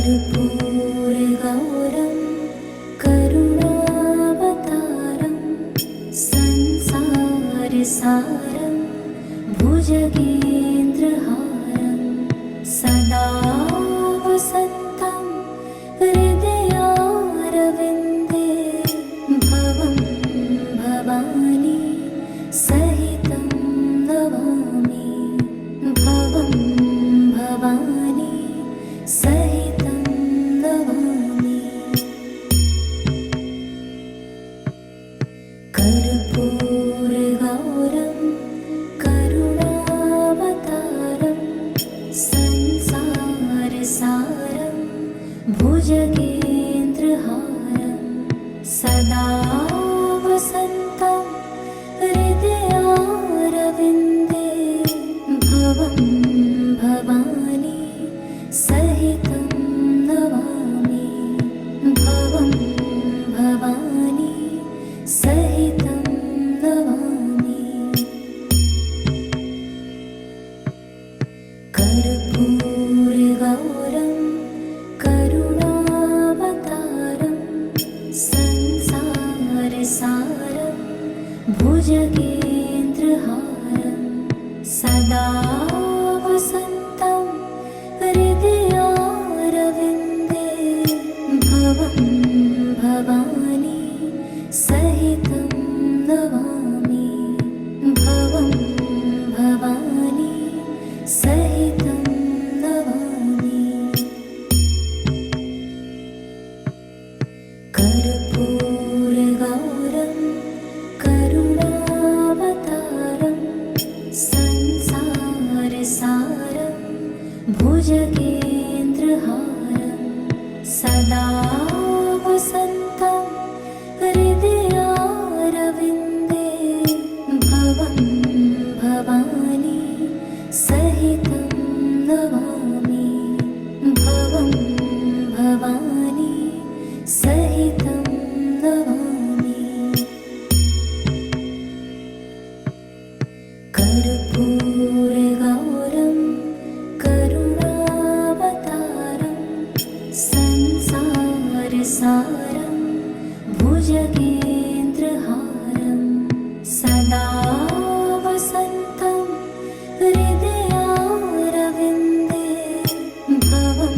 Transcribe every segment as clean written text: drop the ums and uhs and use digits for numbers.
कर्पूरगौरं करुणावतारं संसारसारं भुजगेन्द्रहारं सदा वसन्तं हृदयारविन्दे भवं भवानी सहितं नमामि भवं भवानी सहितं नमामि। कर्पूरगौरं करुणावतारं संसारसारं भुजगेन्द्रहारं सदा वसन्तं हृदयारविन्दे भवं भवानी सहितं नमामि भवं भवानी सहितं नमामि। कर्पूरगौरं करुणावतारं संसारसारं भुजगेन्द्रहारं सदा वसन्तं हृदयारविन्दे भवं भवानी सहितं नमामि भवं भवानी सहितं नमामि। कर्पूरगौरं करुणावतारं संसारसारं भुजगेन्द्रहारं सदा वसन्तं हृदयारविन्दे भवं भवानी सहितं नमामि भवं भवानी सहितं नमामि। कर्पूरगौरं करुणावतारं संसारसारं भुजगेन्द्रहारं सदा वसन्तं हृदयारविन्दे भवं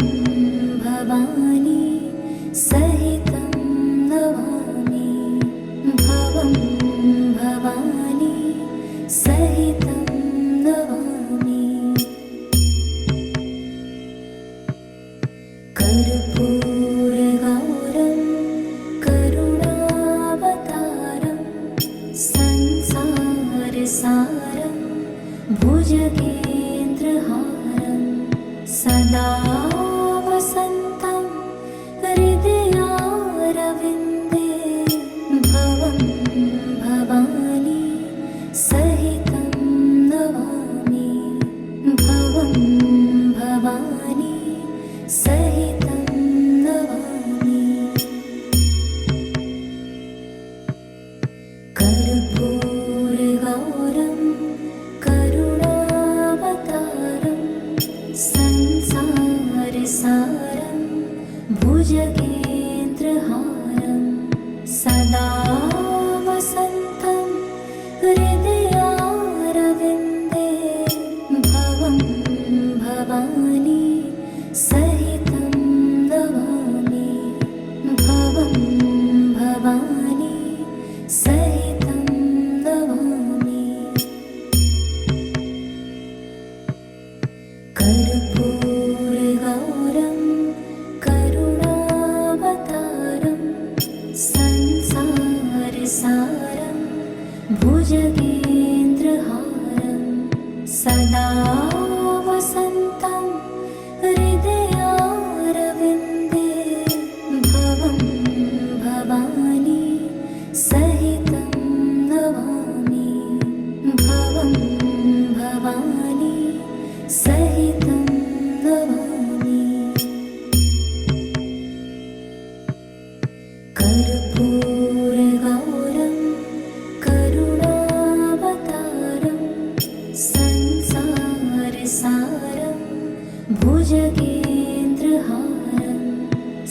भवानी सहितं नमामि भवं भवानी सहितं नमामि। कर्पूरगौरं करुणावतारं संसारसारं भुजगेन्द्रहारं सदा वसन्तं हृदयारविन्दे भवं भवानी सहितं नमामि भवं भवानी सहितं नमामि। कर्पूरगौरं करुणावतारं संसारसारं भुजगेन्द्रहारं सदा वसन्तं हृदयारविन्दे भवं भवानी सहितं नमामि भवं भवानी सहितं नमामि। कर्पूरगौरं करुणावतारं संसारसारं भुजगेन्द्रहारं सदा वसन्तं हृदयारविन्दे भवं भवानी सहितं नमामि भवं भवानी सहितं नमामि। कर्पूरगौरं करुणावतारं संसारसारं भुजगेन्द्रहारं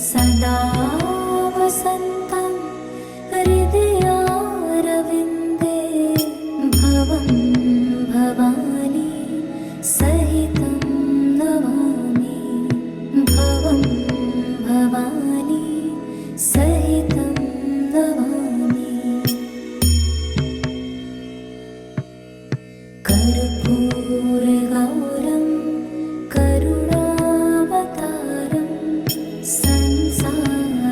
सदा वसन्तं हृदयारविन्दे भवं भवानी सहितं नमामि भवं भवानी सहितं नमामि कर्पूरगौरं करुणावतारं संसारसारं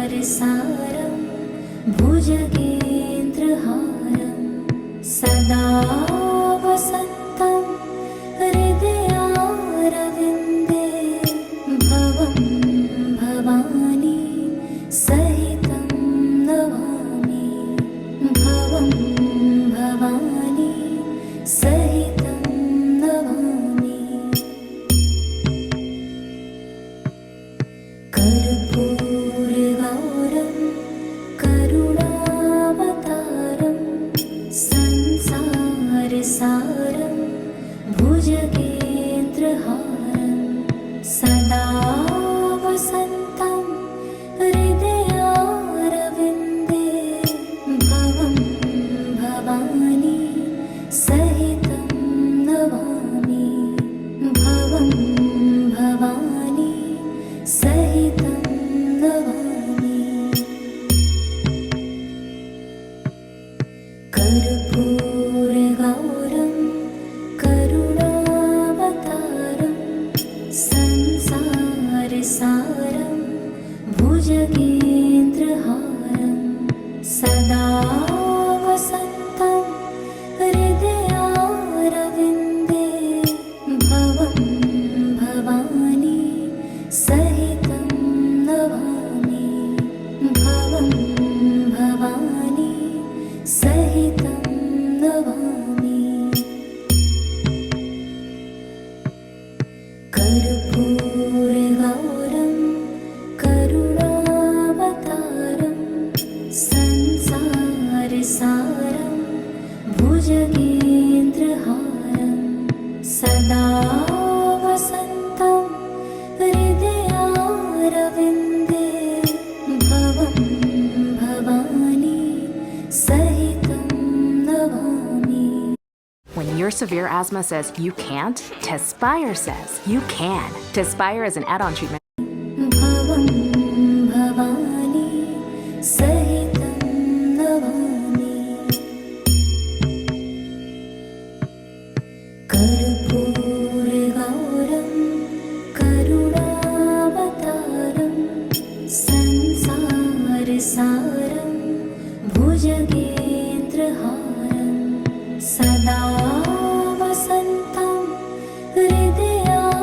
भुजगेन्द्रहारं सदा वसन्तं हृदयारविन्दे भवं भवानी सहितं नमामि भवं भवानी सहितं नमामि कर्पूरगौरं करुणावतारं संसारसारं भुजगेन्द्रहारं सदा वसन्तं हृदयारविन्दे भवं भवानी सहितं नमामि भवं भवानी सहितं नमामि कर्पूरगौरं करुणावतारं संसारसारं भुजगेन्द्रहारं सदा वसन्तं हृदयारविन्दे भवं भवानी सहितं नमामि भवं भवानी सहितं नमामि कर्पूरगौरं करुणावतारं संसारसारं भुजगेन्द्रहारं सदा वसन्तं हृदयारविन्दे भवं भवानी सहितं Namami. When your severe asthma says you can't, Tespire says you can. Tespire is an add-on treatment. भवं भवानी सहितं नमामि कर्पूरगौरं करुणावतारं संसारसारं भुजगेन्द्रहारं सदा वसन्तं हृदयारविन्दे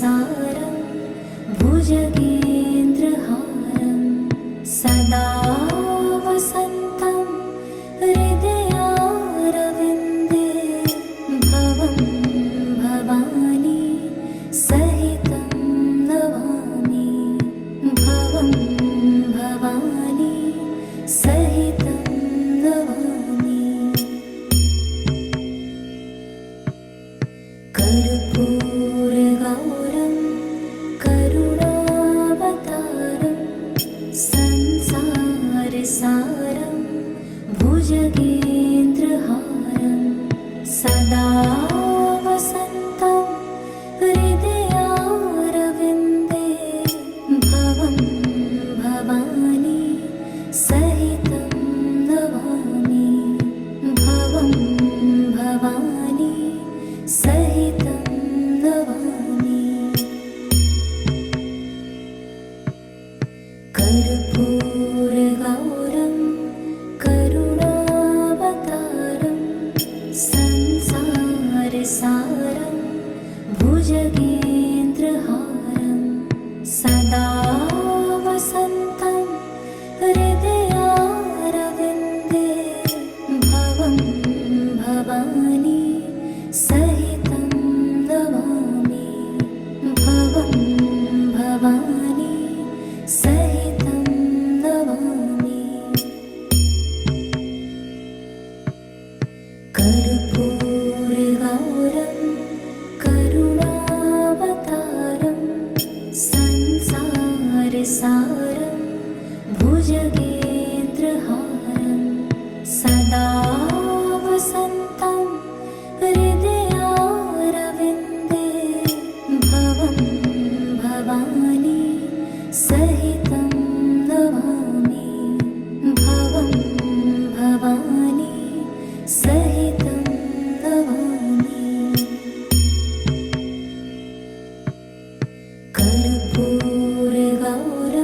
सारं